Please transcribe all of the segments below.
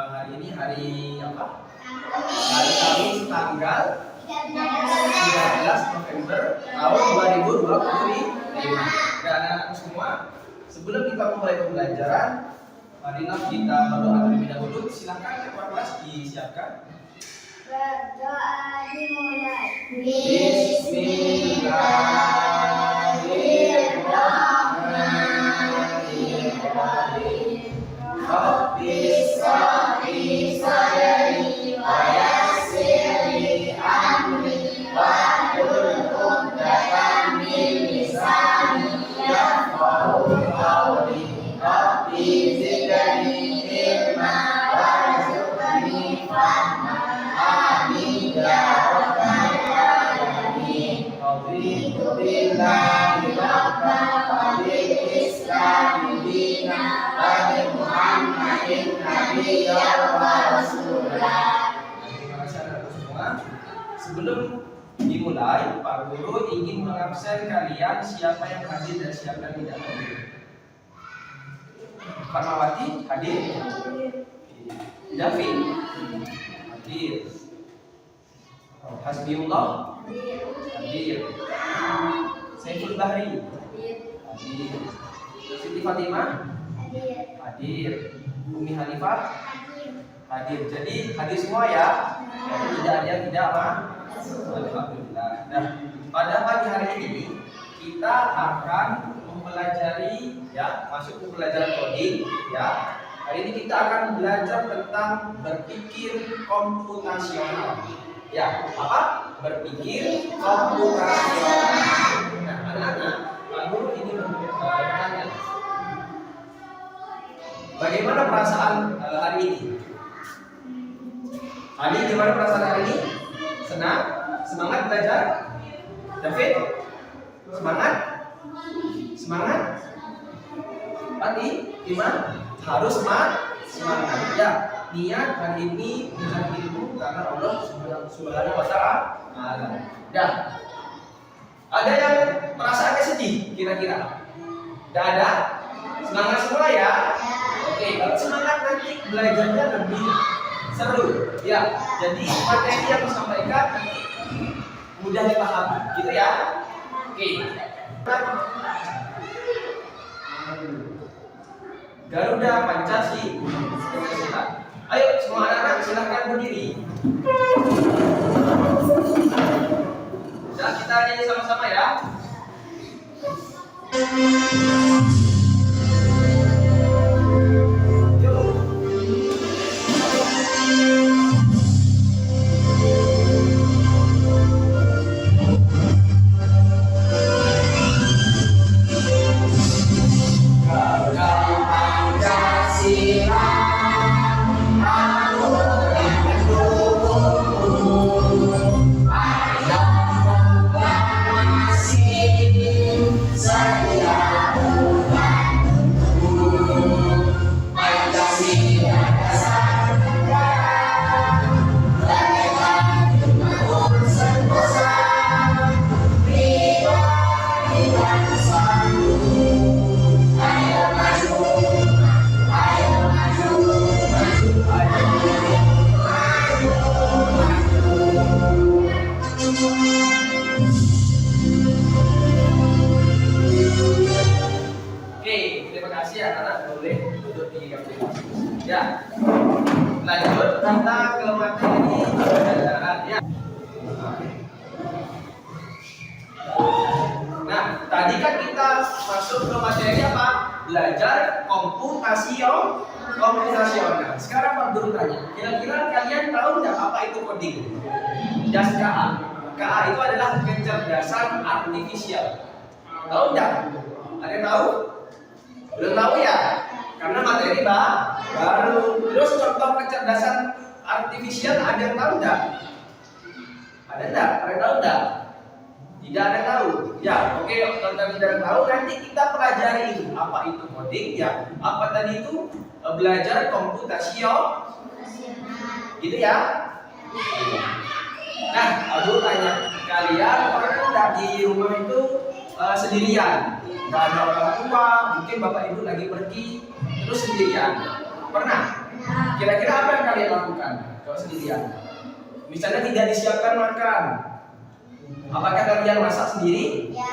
hari ini hari apa? Hari Kamis tanggal 13 November tahun 2025. Dan anak-anakku semua, sebelum kita mulai pembelajaran, marilah kita berdoa terlebih dahulu. Silakan ketua kelas disiapkan. Berdoa dimulai. Bismillahirrahmanirrahim. Rabbis shrahli sadri wa yassir li amri wahlul 'uqdatam min lisani yafqahu qawli. Rabbi zidni ilma warzuqni fahma. Amin ya rabbal alamin. Raditu billahi rabban wa bil islami dinan wa bi Muhammadin nabiyyan wa rasulah. Terima kasih anak-anakku semua. Sebelum dimulai, Pak Guru ingin mengabsen kalian siapa yang hadir dan siapa yang tidak hadir. Fatmawati hadir? David hadir. Hasbiullah hadir. Saiful Bahri hadir. Siti Fatimah hadir. Umi Hanifah hadir. Jadi hadir semua ya. Jadi tidak ada yang tidak apa? Alhamdulillah. Nah, pada pagi hari ini kita akan mempelajari ya, masuk ke pelajaran coding ya. Hari ini kita akan belajar tentang berpikir komputasional. Ya, apa? Berpikir komputasional. Nah, anak-anak, Pak Guru ini bertanya, bagaimana perasaan hari ini? Adi, gimana perasaan hari ini? Senang? Semangat belajar? David? Semangat? Semangat? Adi, gimana? Harus semangat. Ya, niat hari ini mencari ilmu karena Allah Subhanahu wa Ta'ala. Dah. Ada yang perasaannya sedih kira-kira? Tidak ada? Semangat semua ya? Oke, kalau semangat nanti belajarnya lebih seru. Ya, jadi materi yang disampaikan nanti mudah dipahami, gitu ya? Oke. Garuda Pancasila. Ayo semua anak-anak silahkan berdiri. Nah, kita nyanyi sama-sama ya. Ya, lanjut kita ke materi pembelajaran ya. Nah, tadi kan kita masuk ke materi apa? Belajar komputasional. Sekarang Pak Guru tanya, kira-kira kalian tahu nggak apa itu coding? Das KA. KA itu adalah kecerdasan artifisial. Tahu nggak? Ada yang tahu? Belum tahu ya? Karena materi baru. Terus contoh kecerdasan artifisial ada yang tahu enggak? Ada enggak? Ada yang tahu enggak? Tidak ada yang tahu. Ya, oke, kalau tidak ada tahu nanti kita pelajari apa itu coding ya. Apa tadi itu? Belajar komputasional. Gitu ya? Nah, aku tanya kalian pernah enggak di rumah itu sendirian? Enggak ada orang tua, mungkin bapak ibu lagi pergi terus sendirian. Pernah? Kira-kira apa yang kalian lakukan kalau sendirian? Misalnya tidak disiapkan makan, apakah kalian masak sendiri? Ya.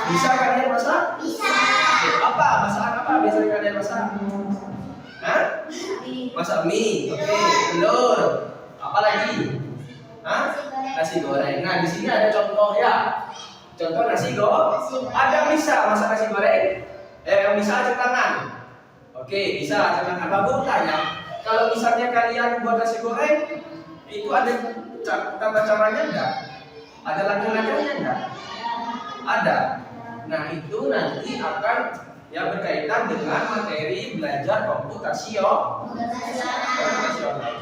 Bisa kalian masak? Bisa. Oke, apa? Masakan apa biasanya kalian masak? Hah? Masak mie, oke, telur. Apa lagi? Hah? Nasi goreng. Nah, di sini ada contoh ya. Contoh nasi goreng. Ada bisa masak nasi goreng? Bisa acak tangan. Oke, bisa acak tangan. Bapak tanya, kalau misalnya kalian buat nasi goreng, itu ada tata caranya enggak? Ada langkah-langkahnya enggak? Ada. Nah, itu nanti akan yang berkaitan dengan materi belajar komputasional.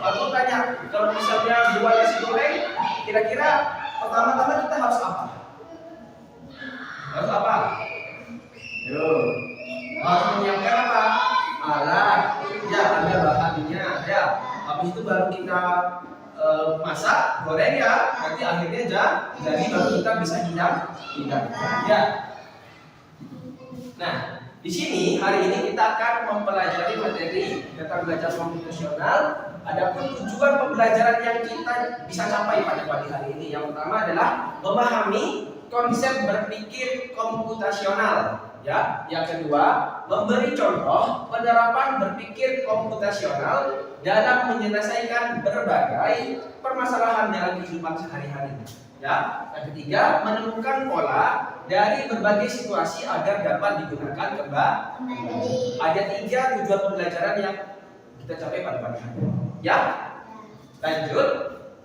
Aku tanya, kalau misalnya buat nasi goreng, kira-kira pertama-tama kita harus apa? Harus apa? Yo, harus menyiapkan apa? Alat, ya ada bahannya, ya. Habis itu baru kita masak, goreng ya. Nanti akhirnya jadi baru kita bisa hidang. Ya. Nah, di sini hari ini kita akan mempelajari materi tentang belajar komputasional. Adapun tujuan pembelajaran yang kita bisa capai pada pagi hari ini, yang pertama adalah memahami konsep berpikir komputasional. Ya, yang kedua, memberi contoh penerapan berpikir komputasional dalam menyelesaikan berbagai permasalahan dalam kehidupan sehari-hari. Ya, yang ketiga, menemukan pola dari berbagai situasi agar dapat digunakan kembali. Ada 3 tujuan pembelajaran yang kita capai pada pagi hari. Ya, lanjut.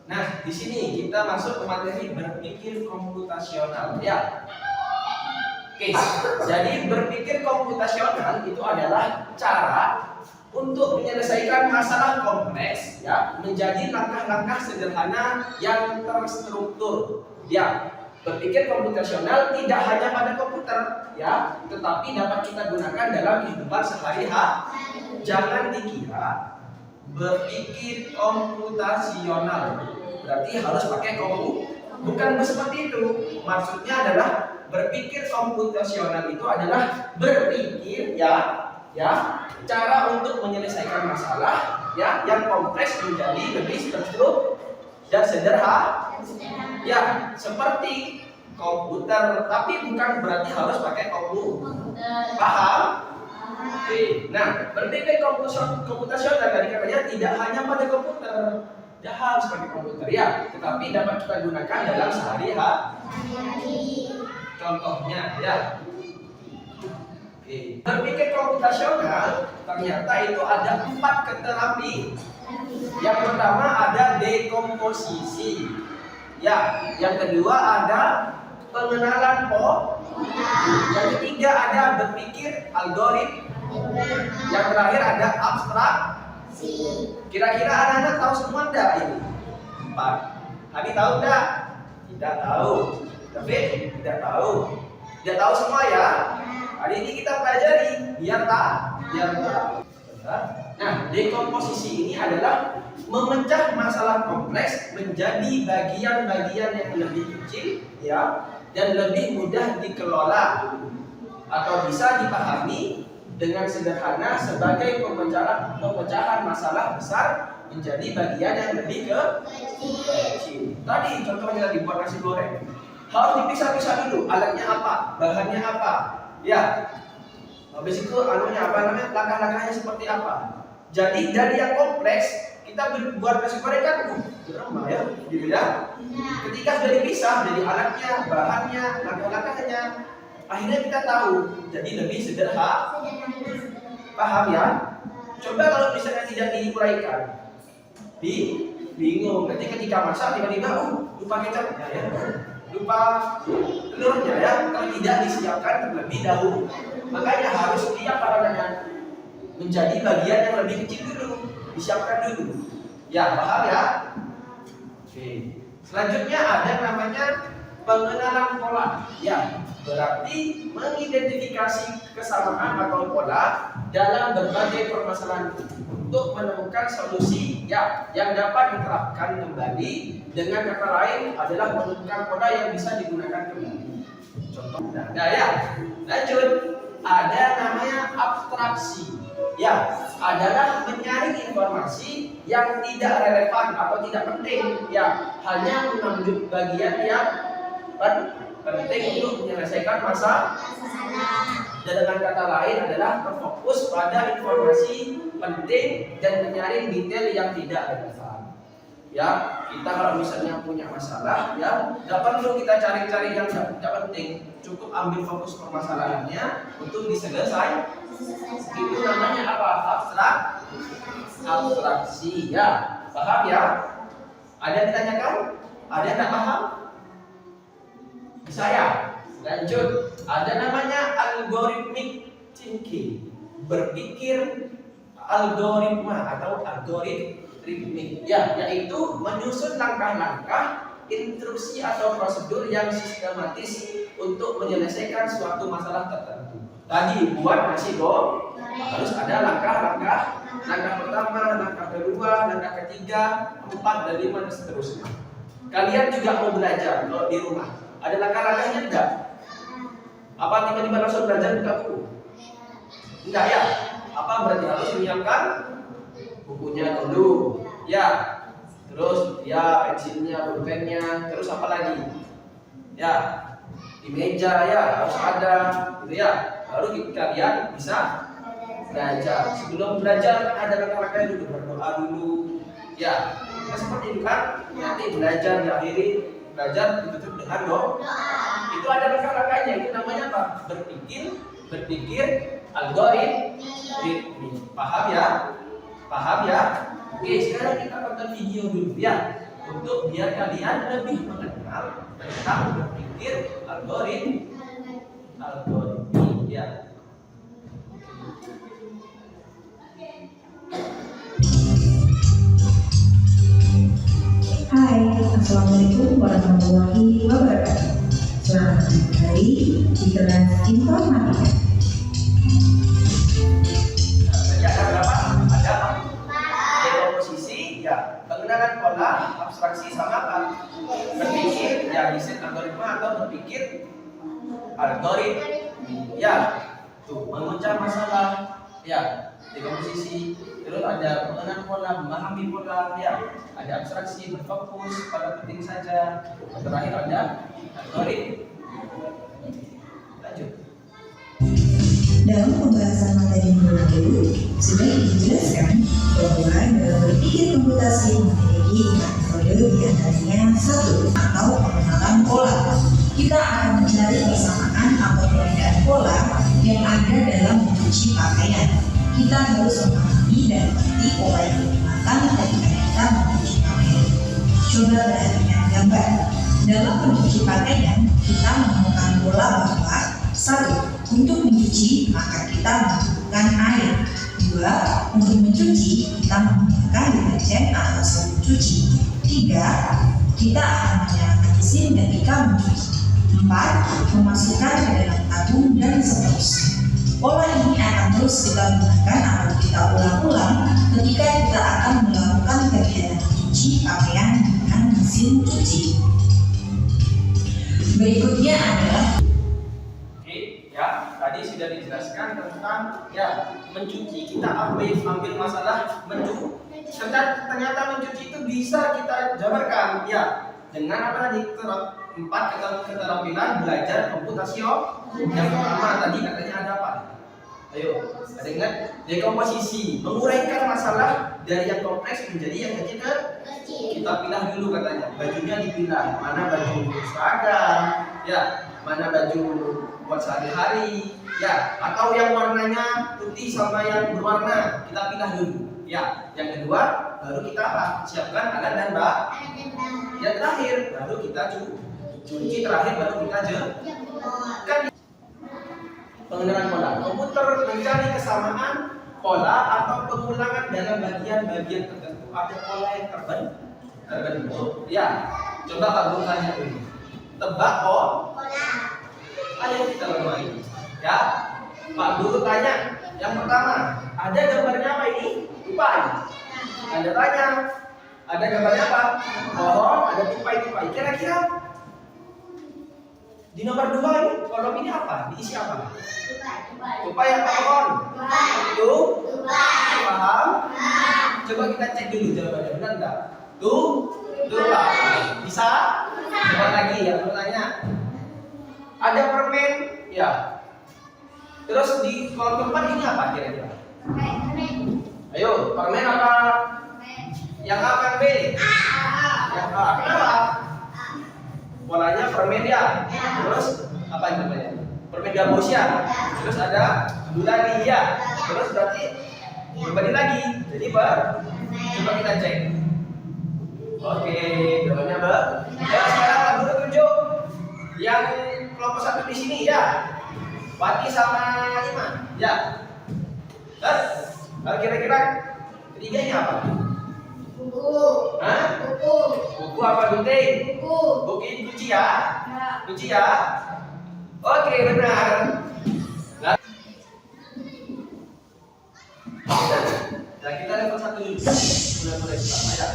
Nah, di sini kita masuk ke materi berpikir komputasional. Ya. Oke, jadi berpikir komputasional itu adalah cara untuk menyelesaikan masalah kompleks ya menjadi langkah-langkah sederhana yang terstruktur. Ya, berpikir komputasional tidak hanya pada komputer ya, tetapi dapat kita gunakan dalam kehidupan sehari-hari. Jangan dikira berpikir komputasional berarti harus pakai komputer. Bukan seperti itu. Maksudnya adalah berpikir komputasional itu adalah berpikir ya cara untuk menyelesaikan masalah ya yang kompleks menjadi lebih terstruktur dan sederhana. Ya, seperti komputer, tapi bukan berarti harus pakai komputer. Paham? Oke. Nah, berpikir komputasional tadi katanya tidak hanya pada komputer. Tidak harus pakai komputer ya, tetapi dapat kita gunakan dalam sehari-hari. Contohnya ya. Oke. Berpikir komputasional ternyata itu ada 4 keterapi. Yang pertama ada dekomposisi. Ya, yang kedua ada pengenalan pola. Yang ketiga ada berpikir algoritma. Yang terakhir ada abstraksi. Kira-kira anak-anak tahu semua enggak ini? 4. Abi tahu enggak? Tidak tahu. David tidak tahu. Tidak tahu semua ya. Hari ini kita pelajari biar tahu. Nah, dekomposisi ini adalah memecah masalah kompleks menjadi bagian-bagian yang lebih kecil ya dan lebih mudah dikelola atau bisa dipahami dengan sederhana sebagai pemecahan masalah besar menjadi bagian yang lebih kecil. Tadi contohnya tadi buat nasi goreng. Harus dipisah-pisah dulu, alatnya apa, bahannya apa. Ya. Habis itu langkah-langkahnya seperti apa. Jadi dari yang kompleks kita buat nasi goreng kan drama ya, gitu ya. Ketika sudah dipisah jadi alatnya, bahannya, langkah-langkahnya, akhirnya kita tahu, jadi lebih sederhana. Paham ya? Coba kalau misalnya tidak diuraikan, bingung. Nanti ketika masak tiba-tiba lupa kecapnya ya, lupa telurnya ya, kalau tidak disiapkan terlebih dahulu. Makanya harus dengan menjadi bagian yang lebih kecil dulu, disiapkan dulu. Ya, paham ya? Oke. Selanjutnya ada namanya pengenalan pola. Ya, berarti mengidentifikasi kesamaan atau pola dalam berbagai permasalahan untuk menemukan solusi ya yang dapat diterapkan kembali. Dengan kata lain adalah menemukan pola yang bisa digunakan kembali. Contoh, ya. Lanjut, ada namanya abstraksi. Ya, adalah menyaring informasi yang tidak relevan atau tidak penting, ya hanya mengambil bagian yang penting untuk menyelesaikan masalah. Dan dengan kata lain adalah berfokus pada informasi penting dan menyaring detail yang tidak relevan. Ya, kita kalau misalnya punya masalah, ya nggak perlu kita cari-cari yang tidak penting, cukup ambil fokus permasalahannya untuk diselesaikan. Itu namanya apa? Abstraksi. Ya, paham ya? Ada yang ditanyakan? Ada yang tidak paham? Saya lanjut. Ada namanya algorithmic thinking, berpikir algoritma atau algoritmik. Ya, yaitu menyusun langkah-langkah, instruksi atau prosedur yang sistematis untuk menyelesaikan suatu masalah tertentu. Tadi buat nasi goreng harus ada langkah-langkah. Langkah pertama, langkah kedua, langkah ketiga, 4 dan 5 dan seterusnya. Kalian juga mau belajar kalau di rumah. Ada langkah-langkahnya enggak? Apa tiba-tiba langsung belajar buka buku? Enggak ya? Apa berarti harus menyiapkan bukunya dulu? Ya. Terus ya pensilnya, pulpennya, terus apa lagi? Ya. Di meja ya harus ada, gitu ya. Baru kalian bisa belajar. Sebelum belajar kan ada langkah-langkahnya dulu, berdoa dulu. Ya, nah, seperti itu kan. Nanti belajar diakhiri, belajar ditutup dengan doa. Itu ada langkah-langkahnya. Itu namanya apa? Berpikir algoritmik. Paham ya? Paham ya? Oke, sekarang kita tonton video dulu ya, untuk biar kalian lebih mengenal tentang berpikir algoritmik ya. Hai, Assalamualaikum warahmatullahi wabarakatuh. Selamat kembali di kelas informatika. Tadi ada berapa? Ada dekomposisi, ya, pengenalan pola, abstraksi sama apa? Berpikir, ya, desain algoritma atau berpikir algoritma. Ya, tuh memecah masalah, ya, dekomposisi. Terus ada pengenalan pola, memahami pola, ya, ada abstraksi, berfokus pada penting saja. Terakhir ada algoritma. Lanjut. Dalam pembahasan materi minggu lalu, sudah dijelaskan bahwa dalam berpikir komputasi memiliki 4 metode, diantaranya 1 atau pengenalan pola. Kita akan mencari persamaan atau perbedaan pola yang ada dalam mencuci pakaian. Kita harus memahami dan mengerti pola yang digunakan ketika kita mencuci pakaian. Coba perhatikan gambar. Dalam mencuci pakaian, kita menemukan pola bahwa 1. Untuk mencuci, maka kita membutuhkan air. 2. Untuk mencuci, kita menggunakan deterjen atau sabun cuci. 3. Kita akan menyalakan mesin ketika mencuci. 4. Memasukkan ke dalam tabung dan seterusnya. Pola ini akan terus kita gunakan atau kita ulang-ulang ketika kita akan melakukan kegiatan mencuci pakaian dengan mesin cuci. Berikutnya adalah Ya, tadi sudah dijelaskan tentang ya mencuci. Kita ambil masalah mencuci. Ternyata mencuci itu bisa kita jabarkan ya dengan apa tadi? 4 keterampilan belajar komputasi. Yang pertama tadi katanya ada apa? Ayo, ada ingat? Dekomposisi, menguraikan masalah dari yang kompleks menjadi yang kecil. Kita pilah dulu katanya. Bajunya dipilah. Mana baju seragam, ya, mana baju buat sehari-hari, ya, atau yang warnanya putih sama yang berwarna, kita pilah dulu, ya. Yang kedua, baru kita siapkan alat dan bahan. Yang terakhir, baru kita cuci. Terakhir, baru kita kan pengenalan pola. Komputer mencari kesamaan pola atau pengulangan dalam bagian-bagian tertentu. Ada pola yang terbentuk. Ya, coba Pak Guru tanya dulu. Tebak pola. Ayo kita bermain, ya. Pak Guru tanya, yang pertama, ada gambarnya apa ini? Tupai. Anda tanya, ada gambarnya apa? Pohon, ada tupai-tupai. Kira-kira di nomor 2 ini kolom ini apa? Diisi apa? Tupai apa pohon? Itu Paham? Coba kita cek dulu jawabannya, benar nggak? Tuh, Pak. Bisa? Coba lagi ya, bertanya. Ada permen, ya. Terus di kolom keempat ini apa kira-kira? Ayo, permen apa? Yang A kan B? Yang A. Kenapa? Polanya permen ya. Terus apa namanya? Permen gabus ya. Terus ada gulali ya. Terus berarti berbeda lagi. Jadi coba kita cek. Oke, jawabannya Mbak. Ya, sekarang Pak Guru tunjuk yang kelompok satu di sini ya. Wati sama Iman. Ya. Lalu kira-kira ketiganya apa? Hah? Buku apa gunting? Buku ini kunci ya? Kunci ya? Oke, benar. Nah, kita level 1 dulu. Mulai pertama ya.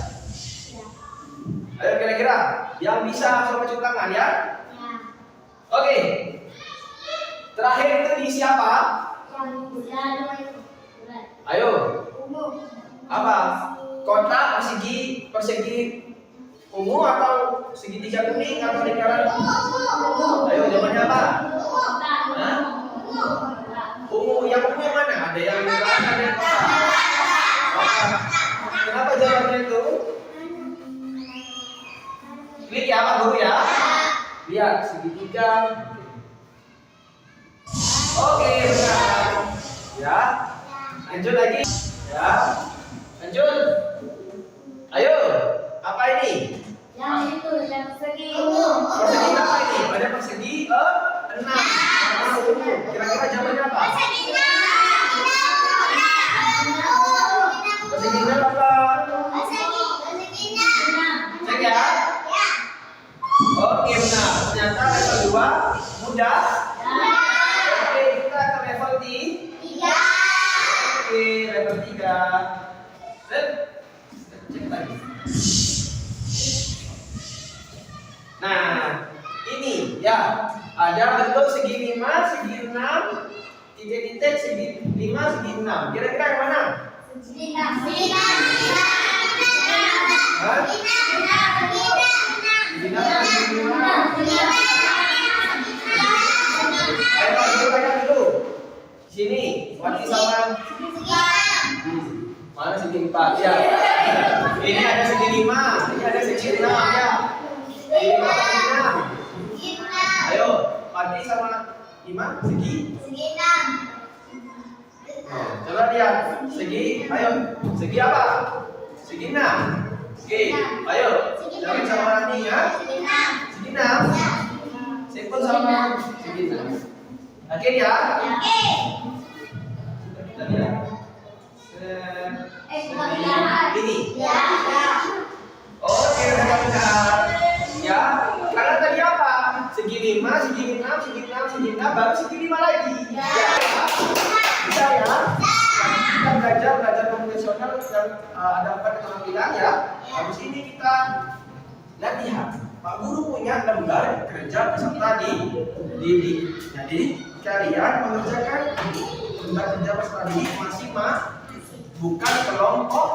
Ayo kira-kira yang bisa sama cuci tangan ya? Oke. Terakhir itu diisi apa? Ayo. Apa? Kotak persegi ungu atau segitiga kuning atau lingkaran? Ayo jawabannya apa? Hah? Ungu. Yang ungu yang mana? Ada yang lingkaran, ada yang kotak. Kenapa jawabannya itu? Klik ya Pak Guru ya. Lihat segitiga. Oke, benar. Ya. Lanjut lagi. Ya. Lanjut. Ayo. Apa ini? Persegi apa ini? Ada persegi 6. Kira-kira jawabannya apa? Persegi 6 apa? Cek ya. Oke, benar. Ternyata level 2 mudah. Oke, kita ke level 3. Oke, level 3. Cek lagi. Nah, ini ya. Ada bentuk segi 5, segi 6, titik-titik segi 5, segi 6. Kira-kira yang mana? Hah? Ayo dulu banyak dulu. Sini, Wati sama mana segi 4 ya. Ini ada segi 5, ini ada segi 6 ya. Ini 6. Ayo, Wati sama Ima segi 6. Coba lihat segi, ayo segi apa? Segi 6. Oke, ayo jangan sama Rani ya. Segi 6. Simpel sama segi 6. Oke ya. Kita lihat. Ini. Oke, benar. Ya, karena tadi apa? Segi 5, segi 6, segi 6, segi 6, baru segi 5 lagi. Ya. Bisa ya? Kita belajar konvensional dan ada 4 keterampilan ya. Habis ini kita latihan. Pak Guru punya lembar kerja peserta didik. Jadi kalian mengerjakan lembar kerja peserta didik masing-masing, bukan kelompok.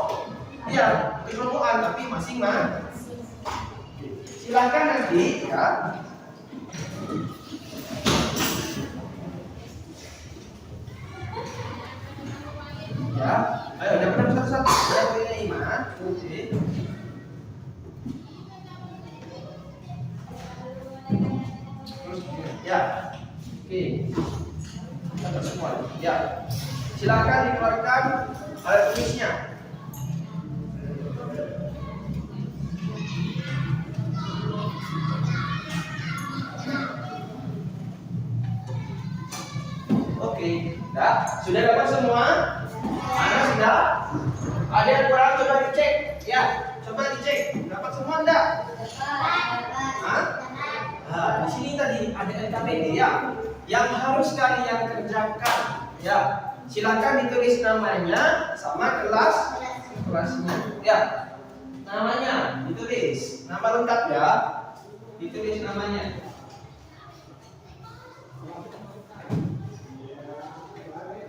Ya, kelompokan tapi masing-masing. Silakan nanti ya. Ya, ayo dapat satu-satu. Saya punya Iman. Oke. Ya, oke. Dapat semua. Ya, silakan dikeluarkan alat tulisnya. Oke, sudah dapat semua? Mana sudah? Ada yang kurang coba dicek, ya. Coba dicek, dapat semua enggak? Hah? Nah, di sini tadi ada LKPD ya, yang harus kalian kerjakan, ya. Silakan ditulis namanya sama kelasnya, ya. Namanya ditulis, nama lengkap ya, ditulis namanya.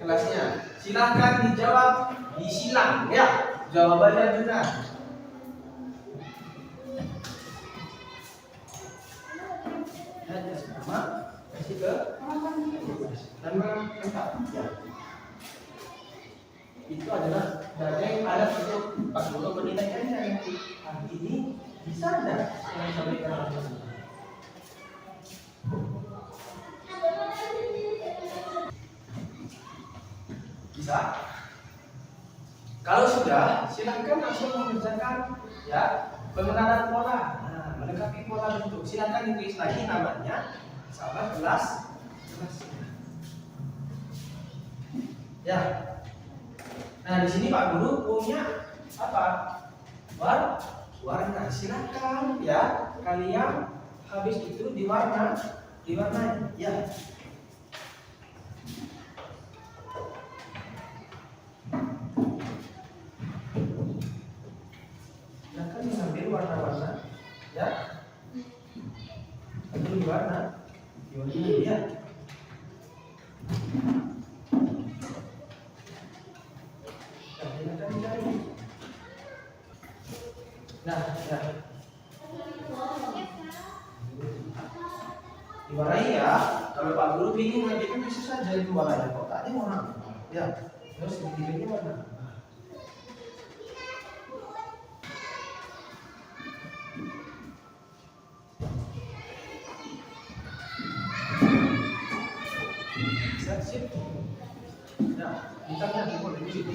Kelasnya Silahkan dijawab di silang ya. Jawabannya benar. Nama kasih ke nama lengkap ya. Itu adalah daging alat untuk Pak Guru penilaiannya nanti. Ini bisa enggak yang disampaikan oleh Guru? Bisa? Kalau sudah, silakan langsung mengerjakan ya pengenalan pola. Nah, melengkapi pola bentuk. Silakan ditulis lagi namanya sama kelas. Ya. Nah, di sini Pak Guru punya apa? Warna. Silakan ya kalian habis itu diwarnai. Ya. Silakan mengambil warna-warna ya. Ambil warna. Ya. Nah, ya. Diwarnai ya. Kalau Pak Guru bingung nanti kan bisa saja itu warnanya. Kotaknya warna. Ya. Terus segitiga warna. Sip. Nah, bintangnya di bawah ini.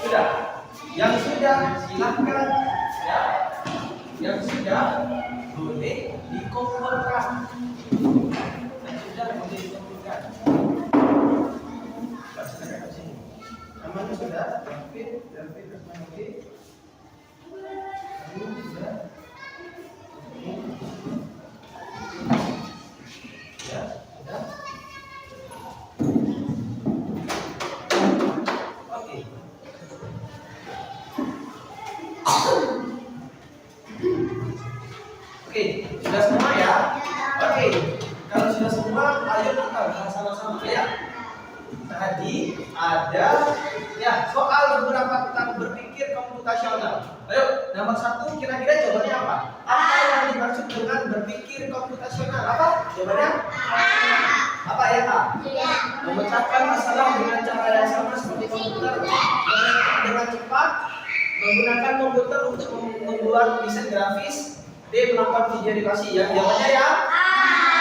Sudah. Yang sudah silakan ya. Yang sudah boleh dikumpulkan. Yang sudah boleh dikumpulkan. Silakan ke sini. Namanya sudah David, oke. Sudah. Ya, sudah. Oke. Oke, sudah semua ya? Oke. Kalau sudah semua, ayo kita bahas sama-sama ya. Tadi ada ya soal beberapa tentang berpikir komputasional. Ayo, nomor 1 kira-kira jawabannya apa? Apa yang dimaksud dengan berpikir komputasional? Apa? Jawabannya? Apa ya Kak? Memecahkan masalah dengan cara yang sama seperti komputer dengan cepat, menggunakan komputer untuk membuat desain grafis, D. menonton video edukasi. Yang jawabannya ya?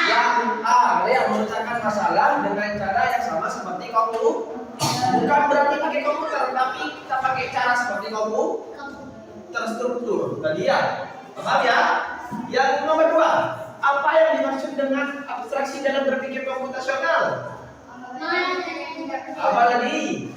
Yang A, yang memecahkan masalah dengan cara yang sama seperti komputer. Bukan berarti pakai komputer, tapi kita pakai cara seperti komputer terstruktur. Tadi ya, paham ya? Yang nomor 2, apa yang dimaksud dengan abstraksi dalam berpikir komputasional? Apa tadi?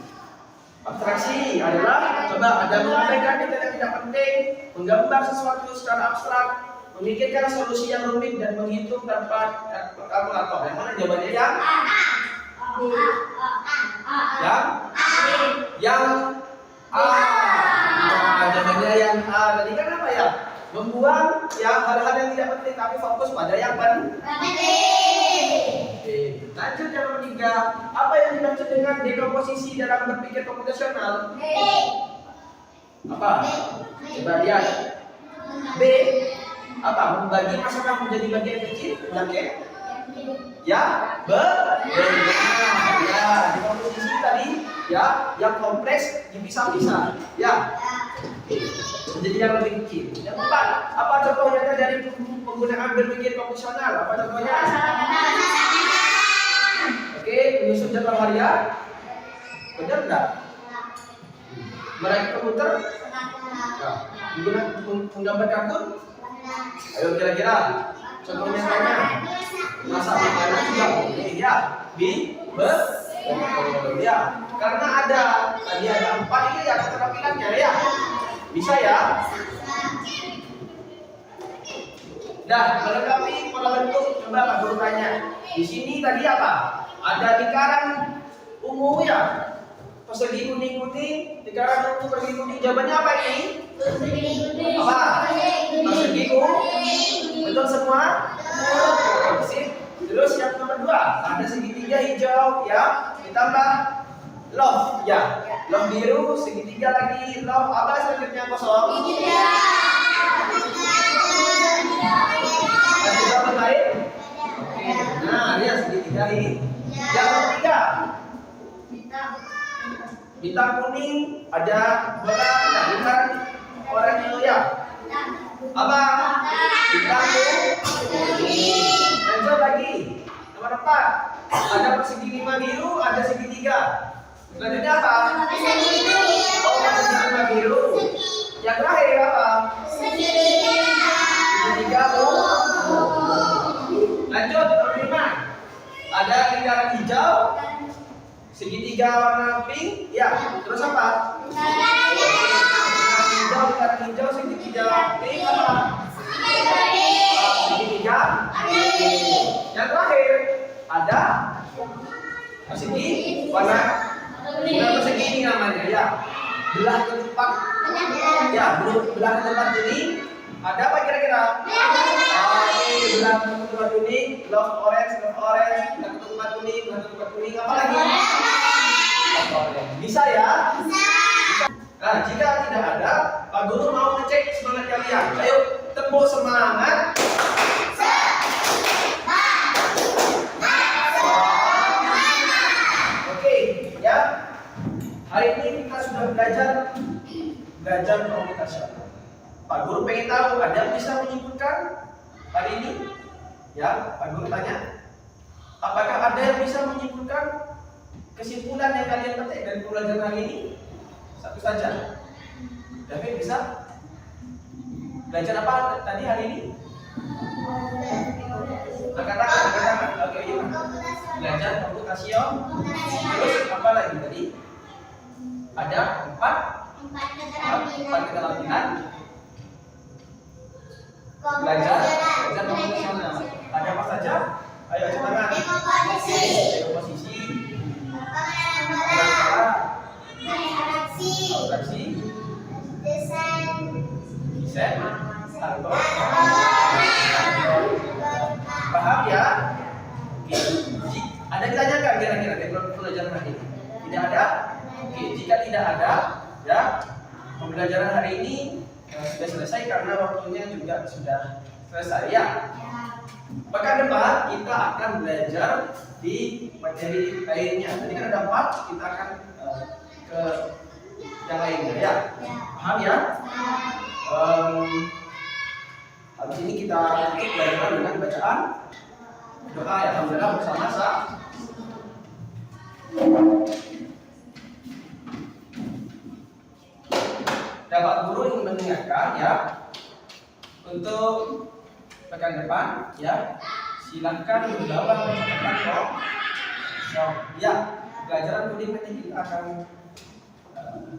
Abstraksi adalah coba ada mengabaikan detail yang tidak penting, menggambar sesuatu secara abstrak, memikirkan solusi yang rumit dan menghitung tanpa kalkulator. Yang mana jawabannya ya? Yang A. Nah, jawabannya yang A. Tadi kan apa ya? Membuang ya hal-hal yang tidak penting tapi fokus pada yang penting. Oke, lanjut yang nomor 3. Apa yang dimaksud dengan dekomposisi dalam berpikir komputasional? Apa? Coba lihat. B. Apa? Membagi masalah menjadi bagian kecil. Oke? Ya, benar. Ya, dekomposisi tadi ya, yang kompleks dipisah-pisah. Ya. Menjadi yang lebih kecil. Yang 4, apa contoh nyata dari penggunaan berpikir komputasional? Apa contohnya? Oke, menyusun jadwal harian. Benar enggak? Merakit komputer? Menggunakan menggambar kartun? Ayo kira-kira contohnya tanya. Masak makanan juga boleh ya. Ya. Karena ada tadi ada 4 ini ya keterampilannya ya. Bisa ya? Dah, melengkapi pola bentuk. Coba Pak Guru tanya. Di sini tadi apa? Ada lingkaran ungu ya. Persegi kuning-kuning, lingkaran ungu persegi kuning. Jawabannya apa ini? Apa? Persegi kuning. Betul semua? Sip. Terus yang nomor 2, ada segitiga hijau ya, ditambah love ya. Love biru, segitiga lagi, love apa selanjutnya kosong? Segitiga berlain. Oke, nah ya segitiga ini. Yang ketiga, bintang kuning, ada bola, nah bintang oranye ya. Apa? Bintang kuning. Lanjut lagi. Nomor 4, ada persegi 5 biru, ada segitiga. Selanjutnya apa? Oh, persegi 5 biru. Yang terakhir apa? Segitiga lanjut nomor 5. Ada lingkaran hijau, segitiga warna pink, ya. Terus apa? Lingkaran hijau, segitiga pink apa? Segitiga. Yang terakhir ada persegi warna persegi ini namanya ya. Belah ketupat. Ya, belah ketupat ini ada apa kira-kira? Belah ketupat kuning, love orange, belah ketupat kuning, apa lagi? Bisa ya? Nah, jika tidak ada, Pak Guru mau ngecek semangat kalian. Ayo, tepuk semangat. Oke, ya. Hari ini kita sudah belajar komputasional. Pak Guru pengen tahu, ada yang bisa menyimpulkan hari ini? Ya, Pak Guru tanya. Apakah ada yang bisa menyimpulkan kesimpulan yang kalian petik dari pelajaran hari ini? Satu saja. David bisa? Belajar apa tadi hari ini? Angkat-angkat. Oke, yuk. Belajar komputasional. Terus apa lagi tadi? Ada 4 keterampilan. Belajar komputasional. Ada apa saja? Ayo tangan. Komposisi. Abstraksi. Desain. Atau paham ya? Oke. Ada yang ditanyakan kira-kira dari pelajaran hari ini? Tidak ada? Oke, jika tidak ada, ya pembelajaran hari ini sudah selesai karena waktunya juga sudah selesai ya. Pekan depan kita akan belajar di materi lainnya. Tadi kan ada 4, kita akan ke yang lainnya ya. Paham ya? Habis ini kita tutup pelajaran dengan bacaan doa ya. Alhamdulillah bersama-sama. Dapat guru ingin mengingatkan ya, untuk pekan depan ya, silahkan membawa catatan kok. Ya, pelajaran coding nanti kita akan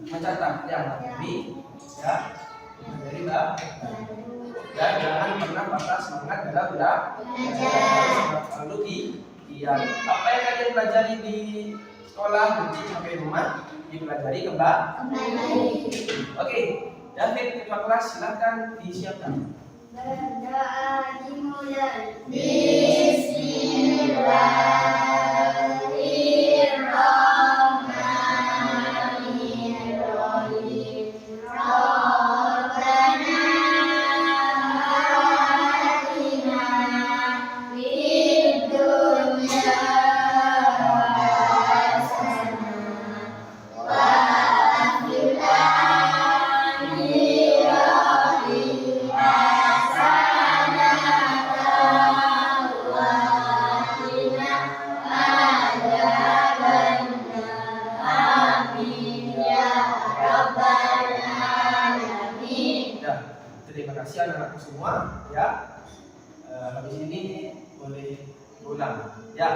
mencatat yang ini ya, dari Mbak. Dan jangan pernah patah semangat dalam belajar. Lalu ya, apa yang kalian pelajari di sekolah nanti sampai rumah dipelajari kembali. Oke, David ketua kelas silakan disiapkan. Berdoa dimulai. Bismillahirrahmanirrahim. Rabbana atina fid dunya hasanah wa fil akhirati hasanah wa qina adzabannar. Amin ya rabbal alamin. Ya, terima kasih anak-anakku semua ya. Habis ini boleh pulang ya.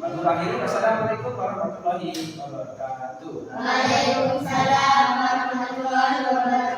Lalu akhiri, wassalamualaikum warahmatullahi wabarakatuh. Waalaikumsalam warahmatullahi wabarakatuh.